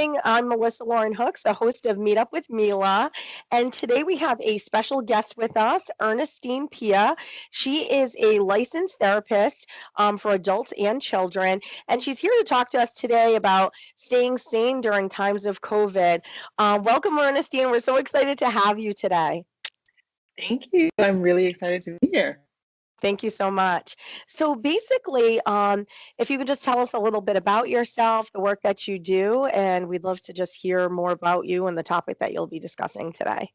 morning. I'm Melissa Lauren Hooks, the host of Meet Up with MeLa. And today we have a special guest with us, Ernestine Pia. She is a licensed therapist for adults and children. And she's here to talk to us today about staying sane during times of COVID. Welcome, Ernestine. We're so excited to have you today. Thank you. I'm really excited to be here. Thank you so much. So basically, if you could just tell us a little bit about yourself, the work that you do, and we'd love to just hear more about you and the topic that you'll be discussing today.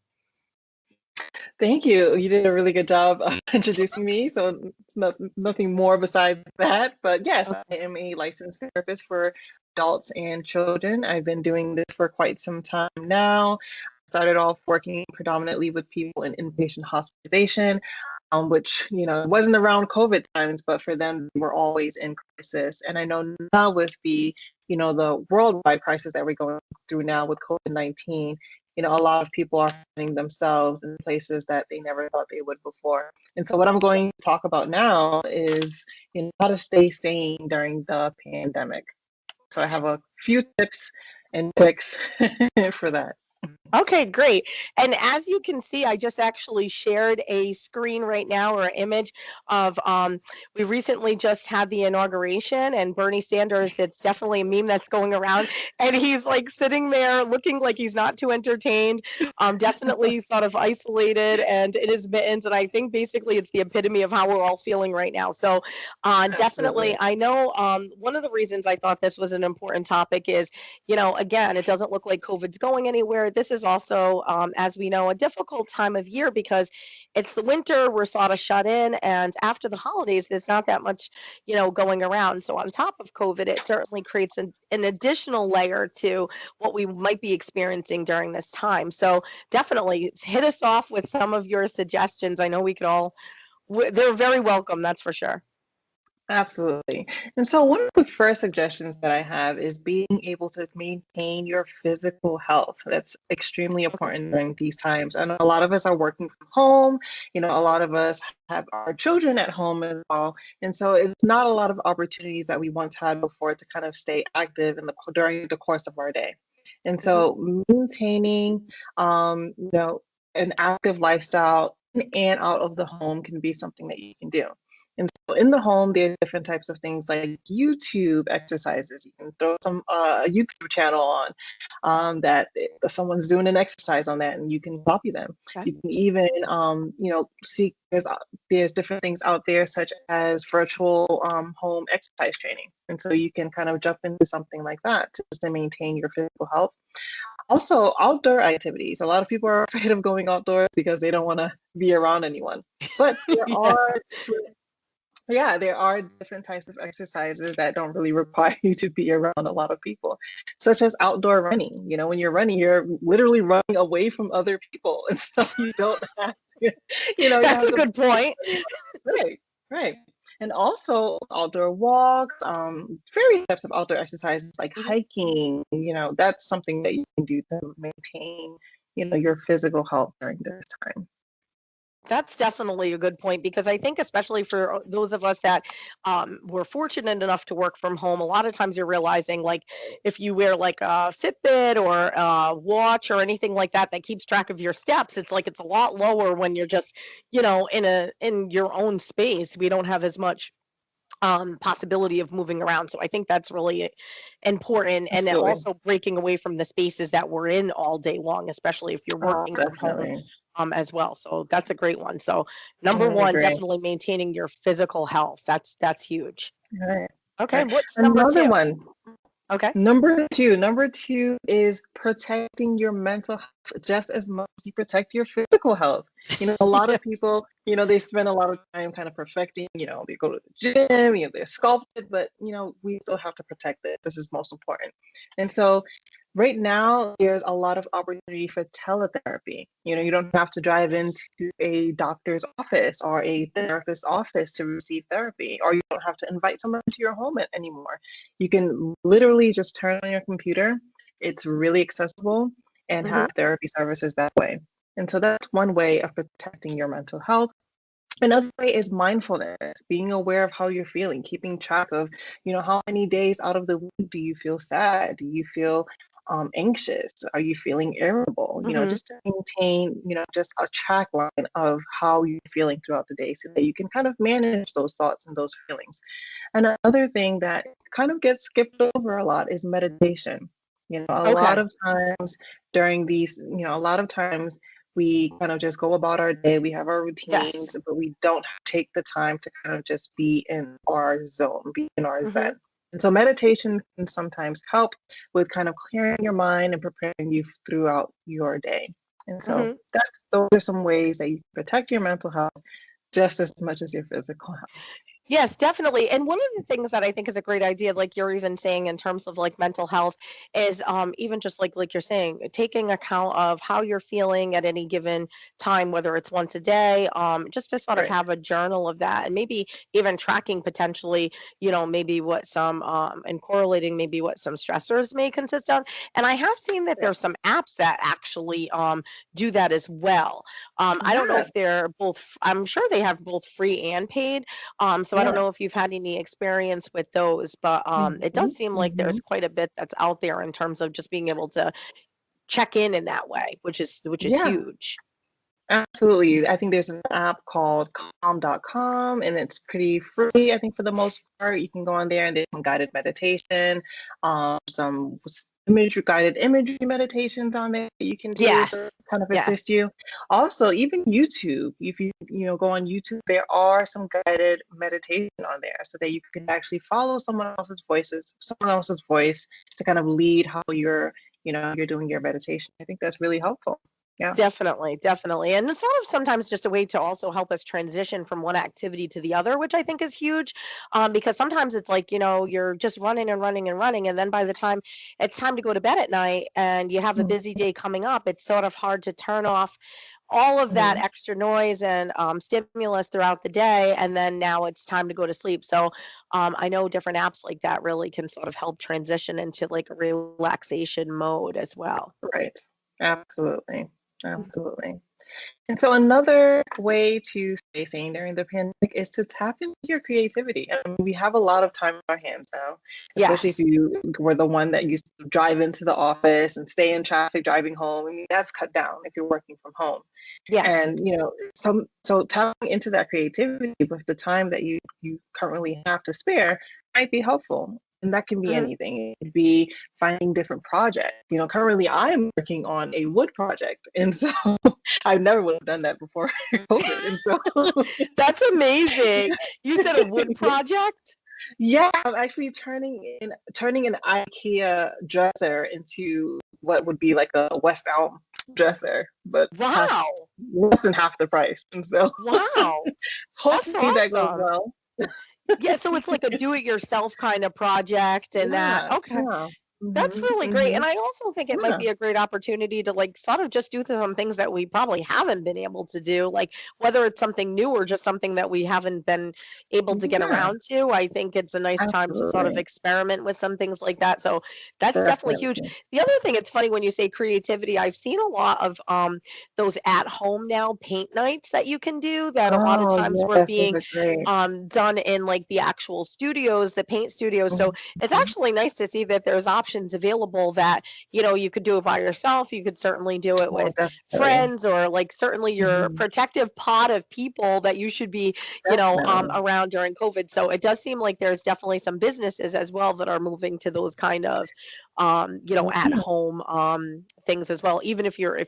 Thank you. You did a really good job introducing me. So it's nothing more besides that. But yes, I am a licensed therapist for adults and children. I've been doing this for quite some time now. Started off working predominantly with people in inpatient hospitalization, which, wasn't around COVID times, but for them, they were always in crisis. And I know now with the worldwide crisis that we're going through now with COVID-19, a lot of people are finding themselves in places that they never thought they would before. And so what I'm going to talk about now is, how to stay sane during the pandemic. So I have a few tips and tricks for that. Okay, great. And as you can see, I just actually shared a screen right now or an image of we recently just had the inauguration and Bernie Sanders, it's definitely a meme that's going around and he's like sitting there looking like he's not too entertained, definitely sort of isolated and in his mittens. And I think basically it's the epitome of how we're all feeling right now. So definitely, I know one of the reasons I thought this was an important topic is, again, it doesn't look like COVID's going anywhere. This is also, as we know, a difficult time of year because it's the winter, we're sort of shut in, and after the holidays, there's not that much, going around. So on top of COVID, it certainly creates an additional layer to what we might be experiencing during this time. So definitely hit us off with some of your suggestions. I know we could all, they're very welcome, that's for sure. Absolutely. And so one of the first suggestions that I have is being able to maintain your physical health. That's extremely important during these times. And a lot of us are working from home. A lot of us have our children at home as well. And so it's not a lot of opportunities that we once had before to kind of stay active during the course of our day. And so maintaining, an active lifestyle in and out of the home can be something that you can do. And so in the home, there's different types of things like YouTube exercises. You can throw some YouTube channel on that someone's doing an exercise on that, and you can copy them. Okay. You can even, see there's different things out there such as virtual home exercise training. And so you can kind of jump into something like that just to maintain your physical health. Also, outdoor activities. A lot of people are afraid of going outdoors because they don't want to be around anyone. But there are different types of exercises that don't really require you to be around a lot of people, such as outdoor running. When you're running, you're literally running away from other people. And so you don't have to, That's a good point. Right. And also outdoor walks, various types of outdoor exercises like hiking, that's something that you can do to maintain, your physical health during this time. That's definitely a good point because I think especially for those of us that were fortunate enough to work from home, a lot of times you're realizing like if you wear like a Fitbit or a watch or anything like that that keeps track of your steps, it's like it's a lot lower when you're just, in your own space. We don't have as much possibility of moving around. So I think that's really important. And then also breaking away from the spaces that we're in all day long, especially if you're working from home as well. So that's a great one. So number one, definitely maintaining your physical health. That's huge. Right. Okay. What's number two? One. Okay. Number two is protecting your mental health just as much as you protect your physical health. A lot of people, they spend a lot of time kind of perfecting, they go to the gym, they're sculpted, but, we still have to protect it. This is most important. And so right now, there's a lot of opportunity for teletherapy. You don't have to drive into a doctor's office or a therapist's office to receive therapy, or you don't have to invite someone to your home anymore. You can literally just turn on your computer. It's really accessible and have therapy services that way. And so that's one way of protecting your mental health. Another way is mindfulness, being aware of how you're feeling, keeping track of, how many days out of the week do you feel sad? Do you feel anxious? Are you feeling irritable? Hmm. Just to maintain, just a track line of how you're feeling throughout the day so that you can kind of manage those thoughts and those feelings. Another thing that kind of gets skipped over a lot is meditation. A lot Okay. of times during these, a lot of times we kind of just go about our day, we have our routines, Yes. but we don't take the time to kind of just be in our zone, be in our zen. Hmm. And so meditation can sometimes help with kind of clearing your mind and preparing you throughout your day. And so Hmm. those are some ways that you can protect your mental health just as much as your physical health. Yes, definitely. And one of the things that I think is a great idea, like you're even saying in terms of like mental health, is even just like you're saying, taking account of how you're feeling at any given time, whether it's once a day, just to sort of Right. have a journal of that, and maybe even tracking potentially, maybe what some and correlating maybe what some stressors may consist of. And I have seen that Yeah. there's some apps that actually do that as well. I don't know Yeah. if they're both. I'm sure they have both free and paid, so I don't Yeah. know if you've had any experience with those, but it Hmm. does seem like Hmm. there's quite a bit that's out there in terms of just being able to check in that way, which is Yeah. huge. Absolutely. I think there's an app called calm.com and it's pretty free, I think, for the most part. You can go on there and there's some guided meditation, some guided imagery meditations on there that you can do to Yes. kind of Yes. assist you. Also, even YouTube, if you go on YouTube, there are some guided meditation on there so that you can actually follow someone else's voice to kind of lead how you're doing your meditation. I think that's really helpful. Yeah. Definitely, definitely. And it's sort of sometimes just a way to also help us transition from one activity to the other, which I think is huge. Because sometimes it's like, you're just running and running and running. And then by the time it's time to go to bed at night and you have a busy day coming up, it's sort of hard to turn off all of that Mhm. extra noise and stimulus throughout the day. And then now it's time to go to sleep. So I know different apps like that really can sort of help transition into like a relaxation mode as well. Right. Absolutely. Absolutely. And so another way to stay sane during the pandemic is to tap into your creativity. I mean, we have a lot of time on our hands now, especially if Yes. you were the one that used to drive into the office and stay in traffic driving home. I mean, that's cut down if you're working from home. Yes. And so tapping into that creativity with the time that you currently have to spare might be helpful. And that can be Mhm. anything. It could be finding different projects. Currently I'm working on a wood project. And so I never would have done that before COVID. And so That's amazing. You said a wood project? yeah, I'm actually turning an IKEA dresser into what would be like a West Elm dresser, but Wow. less than half the price. And so Wow. That's hopefully that goes awesome. well. Yeah, so it's like a do it yourself kind of project and that. Yeah, Okay. yeah. That's Hmm. really great, Hmm. and I also think it might Yeah, be a great opportunity to, like, sort of just do some things that we probably haven't been able to do, like, whether it's something new or just something that we haven't been able to get yeah, around to. I think it's a nice time to sort of absolutely. experiment with some things like that, so that's definitely huge. Definitely. The other thing, it's funny when you say creativity, I've seen a lot of, those at home now paint nights that you can do that a lot of Oh, times were yes, those being, are great. done in, like, the actual studios, the paint studios, so it's Mhm. actually nice to see that there's options available that, you could do it by yourself. You could certainly do it Oh, with definitely. friends or like certainly your Mhm. protective pod of people that you should be, Definitely. around during COVID. So it does seem like there's definitely some businesses as well that are moving to those kind of, at Yeah, home things as well. Even if you're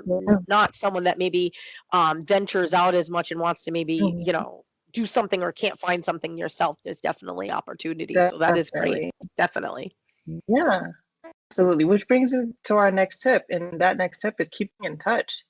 yeah. not someone that maybe ventures out as much and wants to maybe, Mhm. do something or can't find something yourself, there's definitely opportunity. So that is great. Definitely. Definitely. Yeah. Absolutely, which brings us to our next tip, and that next tip is keeping in touch.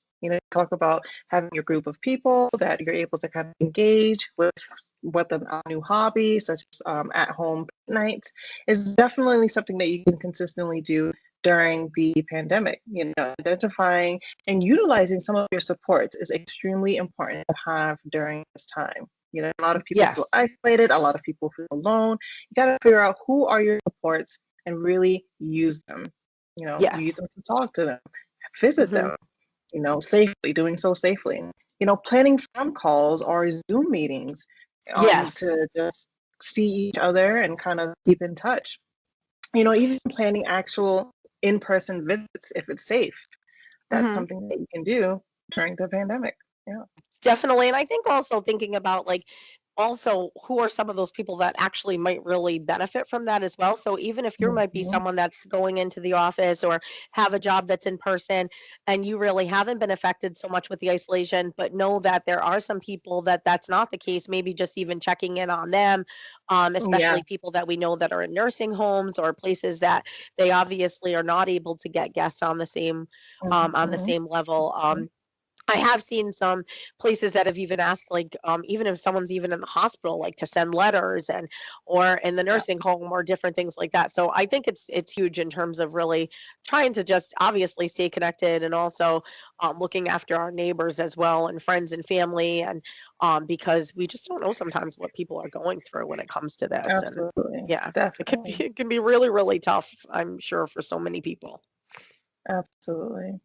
Talk about having your group of people that you're able to kind of engage with a new hobby, such as at-home nights, is definitely something that you can consistently do during the pandemic. Identifying and utilizing some of your supports is extremely important to have during this time. A lot of people feel Yes. isolated, a lot of people feel alone. You got to figure out who are your supports and really use them. Use Yes. them to talk to them, visit Mhm. them, safely, doing so safely. Planning phone calls or Zoom meetings Yes. to just see each other and kind of keep in touch. Even planning actual in-person visits if it's safe. That's Hmm. something that you can do during the pandemic. Yeah. Definitely. And I think also thinking about like also who are some of those people that actually might really benefit from that as well. So even if you might be Mhm. someone that's going into the office or have a job that's in person and you really haven't been affected so much with the isolation, but know that there are some people that that's not the case, maybe just even checking in on them, Yeah. especially people that we know that are in nursing homes or places that they obviously are not able to get guests on the Mhm. same level. Mhm. I have seen some places that have even asked, like, even if someone's even in the hospital, like to send letters and or in the Yeah. nursing home or different things like that. So I think it's huge in terms of really trying to just obviously stay connected and also looking after our neighbors as well and friends and family and because we just don't know sometimes what people are going through when it comes to this. And Absolutely. yeah, it can be Definitely. it can be really really tough. I'm sure for so many people. Absolutely.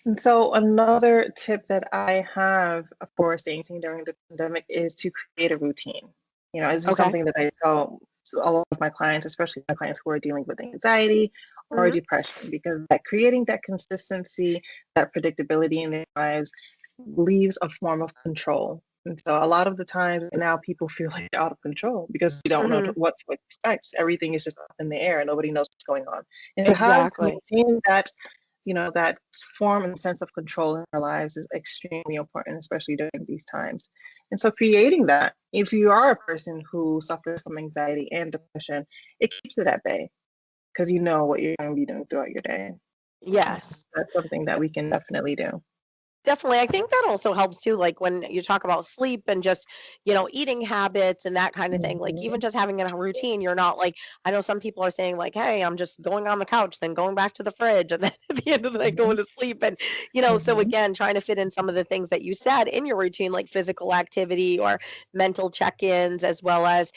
And so another tip that I have for staying sane during the pandemic is to create a routine. This is Okay. something that I tell a lot of my clients, especially my clients who are dealing with anxiety or Hmm. depression, because that creating that consistency, that predictability in their lives leaves a form of control. And so a lot of the times now people feel like they're out of control because we don't know Hmm. what to expect. Everything is just up in the air and nobody knows what's going on. And to Exactly. maintain that form and sense of control in our lives is extremely important, especially during these times. And so creating that, if you are a person who suffers from anxiety and depression, it keeps it at bay because you know what you're going to be doing throughout your day. And so Yes. that's something that we can definitely do. Definitely. I think that also helps too, like when you talk about sleep and just, eating habits and that kind of thing. Like even Mhm. just having a routine, you're not like, I know some people are saying, like, hey, I'm just going on the couch, then going back to the fridge, and then at the end of the night Mhm. going to sleep. And, so Mhm. again, trying to fit in some of the things that you said in your routine, like physical activity or mental check ins, as well as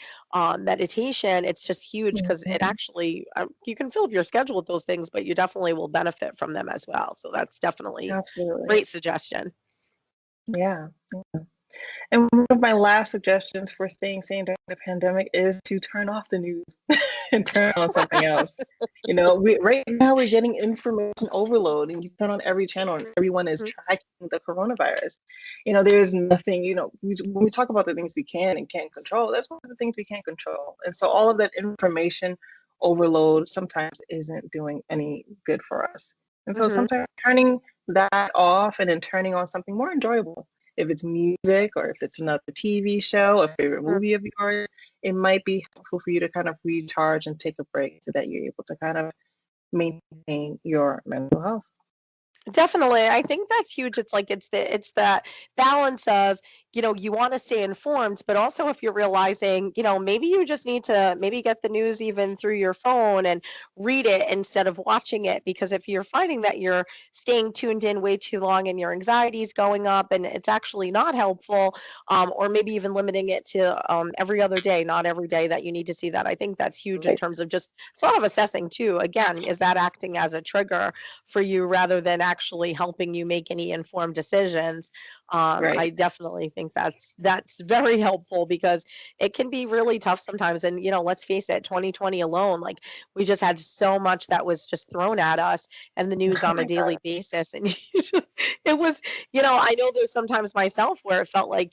meditation. It's just huge because it Mhm. actually, you can fill up your schedule with those things, but you definitely will benefit from them as well. So that's definitely Absolutely. great suggestion. Yeah. And one of my last suggestions for staying sane during the pandemic is to turn off the news and turn on something else. Right now we're getting information overload, and you turn on every channel, and everyone is Mhm, tracking the coronavirus. There's nothing. When we talk about the things we can and can't control, that's one of the things we can't control. And so all of that information overload sometimes isn't doing any good for us. And so mhm. sometimes turning that off and then turning on something more enjoyable, if it's music or if it's another TV show, a favorite Mm. movie of yours, it might be helpful for you to kind of recharge and take a break so that you're able to kind of maintain your mental health. Definitely. I think that's huge. It's like it's that balance of, you want to stay informed, but also if you're realizing, maybe you just need to maybe get the news even through your phone and read it instead of watching it. Because if you're finding that you're staying tuned in way too long and your anxiety is going up and it's actually not helpful, or maybe even limiting it to every other day, not every day that you need to see that. I think that's huge in Right. terms of just sort of assessing too. Again, is that acting as a trigger for you rather than actually helping you make any informed decisions. Right. I definitely think that's very helpful because it can be really tough sometimes. And let's face it, 2020 alone, like we just had so much that was just thrown at us and the news Oh on a my God. daily basis. And it was, I know there's sometimes myself where it felt like,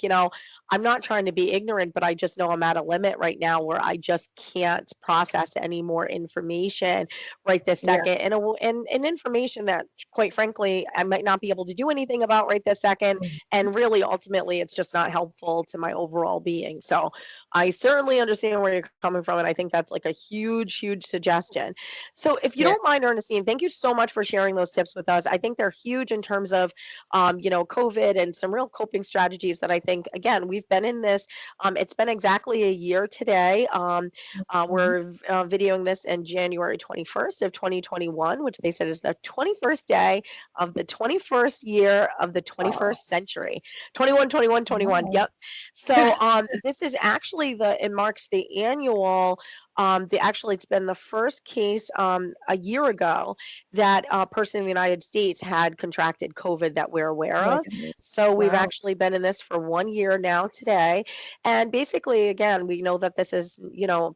I'm not trying to be ignorant, but I just know I'm at a limit right now where I just can't process any more information right this Yeah. second and information that quite frankly I might not be able to do anything about right this second, Mhm. and really ultimately it's just not helpful to my overall being. So I certainly understand where you're coming from, and I think that's like a huge suggestion. So if you Yeah. don't mind, Ernestine, thank you so much for sharing those tips with us. I think they're huge in terms of COVID and some real coping strategies that I think, again, we've been in this, it's been exactly a year today. Mhm. We're videoing this in January 21st of 2021, which they said is the 21st day of the 21st year of the Wow. 21st century. 21, 21, 21. Wow. Yep. So this is actually it marks the annual Actually, it's been the first case a year ago that a person in the United States had contracted COVID that we're aware Oh my of. goodness. So we've Wow. actually been in this for 1 year now today. And basically, again, we know that this is,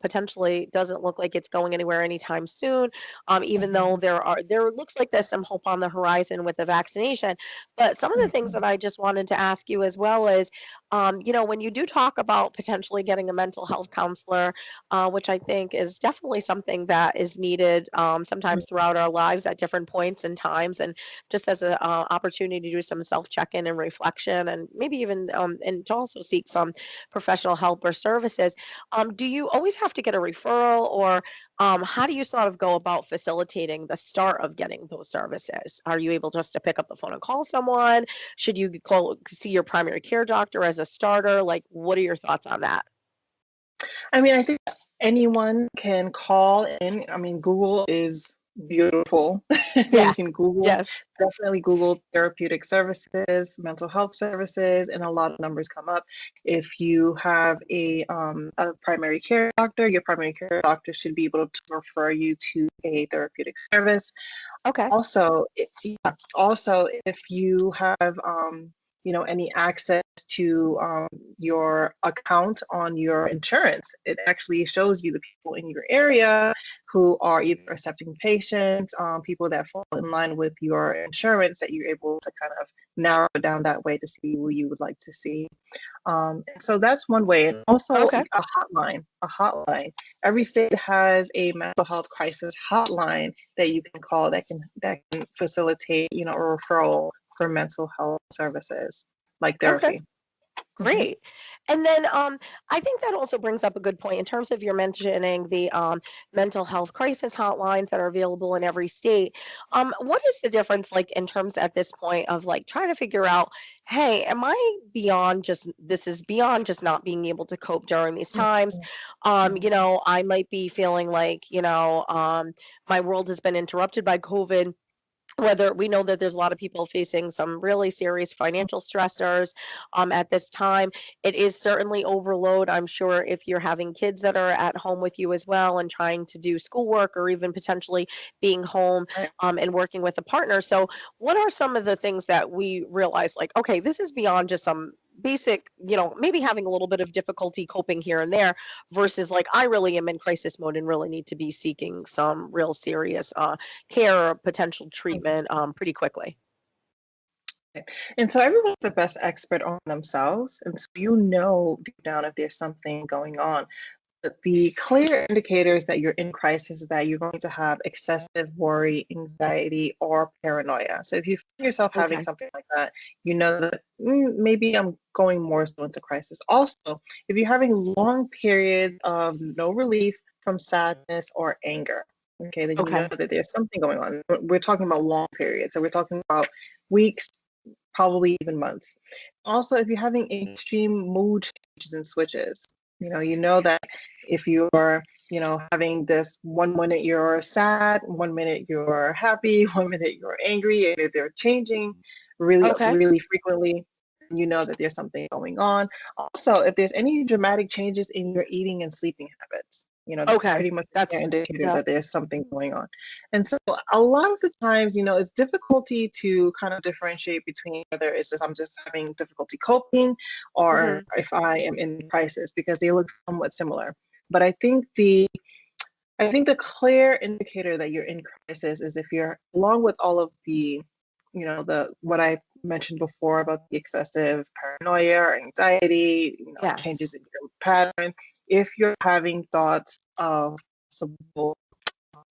potentially doesn't look like it's going anywhere anytime soon. Even though Mhm, there looks like there's some hope on the horizon with the vaccination. But some of the things that mhm, I just wanted to ask you as well is, when you do talk about potentially getting a mental health counselor, which I think is definitely something that is needed sometimes throughout our lives at different points and times, and just as an opportunity to do some self check in and reflection, and maybe even and to also seek some professional help or services. Do you always have to get a referral, or how do you sort of go about facilitating the start of getting those services? Are you able just to pick up the phone and call someone? Should you call see your primary care doctor as a starter? Like, what are your thoughts on that? I mean, I think anyone can call in. I mean, Google is beautiful. You can Yes. Google, Yes. definitely Google therapeutic services, mental health services, and a lot of numbers come up. If you have a primary care doctor, your primary care doctor should be able to refer you to a therapeutic service. Okay. Also, if you have, any access to your account on your insurance, it actually shows you the people in your area who are either accepting patients, people that fall in line with your insurance, that you're able to kind of narrow it down that way to see who you would like to see. So that's one way. And also Okay. a hotline. Every state has a mental health crisis hotline that you can call that can facilitate, a referral for mental health services like Okay. therapy. Mhm. Great. And then I think that also brings up a good point in terms of your mentioning the mental health crisis hotlines that are available in every state. What is the difference like in terms at this point of like trying to figure out, hey, am I beyond just this is beyond just not being able to cope during these times? Mhm. Mhm. I might be feeling like, my world has been interrupted by COVID, whether we know that there's a lot of people facing some really serious financial stressors at this time. It is certainly overload. I'm sure if you're having kids that are at home with you as well and trying to do schoolwork or even potentially being home Right. and working with a partner. So, what are some of the things that we realize like, okay, this is beyond just some basic, maybe having a little bit of difficulty coping here and there versus like, I really am in crisis mode and really need to be seeking some real serious care or potential treatment pretty quickly. And so everyone's the best expert on themselves. And so you know deep down if there's something going on. But the clear indicators that you're in crisis is that you're going to have excessive worry, anxiety, or paranoia. So if you find yourself having Okay. something like that, you know that maybe I'm going more so into crisis. Also, if you're having long periods of no relief from sadness or anger, okay, then you know Okay. that there's something going on. We're talking about long periods. So we're talking about weeks, probably even months. Also, if you're having extreme mood changes and switches, you know that if you're, having this 1 minute you're sad, 1 minute you're happy, 1 minute you're angry, and if they're changing really, Okay. really frequently, you know that there's something going on. Also, if there's any dramatic changes in your eating and sleeping habits, that's Okay. pretty much a clear That's indicator yep. that there's something going on. And so a lot of the times, it's difficulty to kind of differentiate between whether it's just I'm just having difficulty coping or Mhm. if I am in crisis because they look somewhat similar. But I think the clear indicator that you're in crisis is if you're along with all of the what I mentioned before about the excessive paranoia or anxiety, changes Yes. in your pattern, if you're having thoughts of possible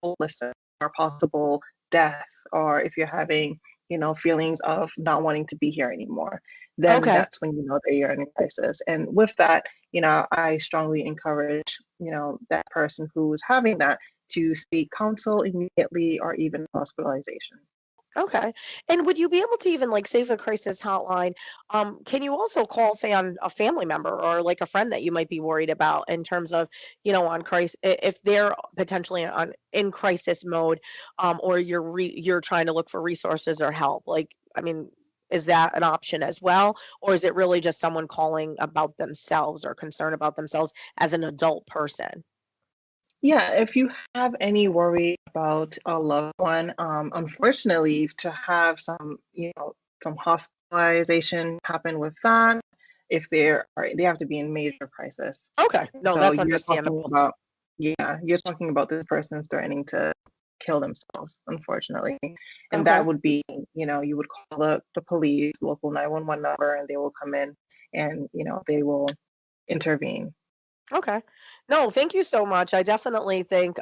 hopelessness or possible death, or if you're having, feelings of not wanting to be here anymore, then Okay. that's when you know that you're in a crisis. And with that, I strongly encourage, that person who is having that to seek counsel immediately or even hospitalization. Okay. And would you be able to even like save a crisis hotline? Can you also call, say, on a family member or like a friend that you might be worried about in terms of, on crisis if they're potentially on in crisis mode, or you're trying to look for resources or help? Like, I mean, is that an option as well, or is it really just someone calling about themselves or concerned about themselves as an adult person? Yeah, if you have any worry about a loved one, unfortunately, to have some, some hospitalization happen with that, if they have to be in major crisis. Okay. No, So that's you're talking understandable. about, yeah, you're talking about this person's threatening to kill themselves, unfortunately. And Okay. that would be, you would call the police, local 911 number, and they will come in and, they will intervene. Okay. No, thank you so much. I definitely think,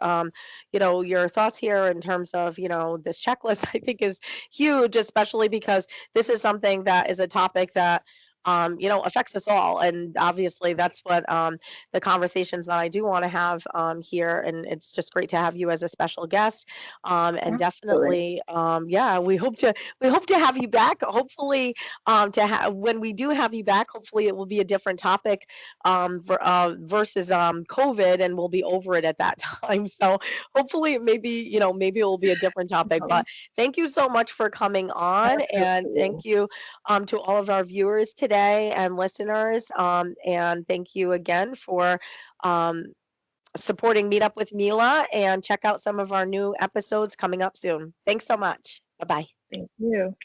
your thoughts here in terms of, this checklist, I think is huge, especially because this is something that is a topic that, affects us all. And obviously that's what the conversations that I do want to have here. And it's just great to have you as a special guest. And Absolutely. definitely, yeah, we hope to have you back. Hopefully, to have when we do have you back, hopefully it will be a different topic versus COVID, and we'll be over it at that time. So hopefully, maybe maybe it will be a different topic. But thank you so much for coming on, and Absolutely. thank you to all of our viewers today and listeners. And thank you again for um, supporting Meet Up with MeLa, and check out some of our new episodes coming up soon. Thanks so much. Bye bye. Thank you.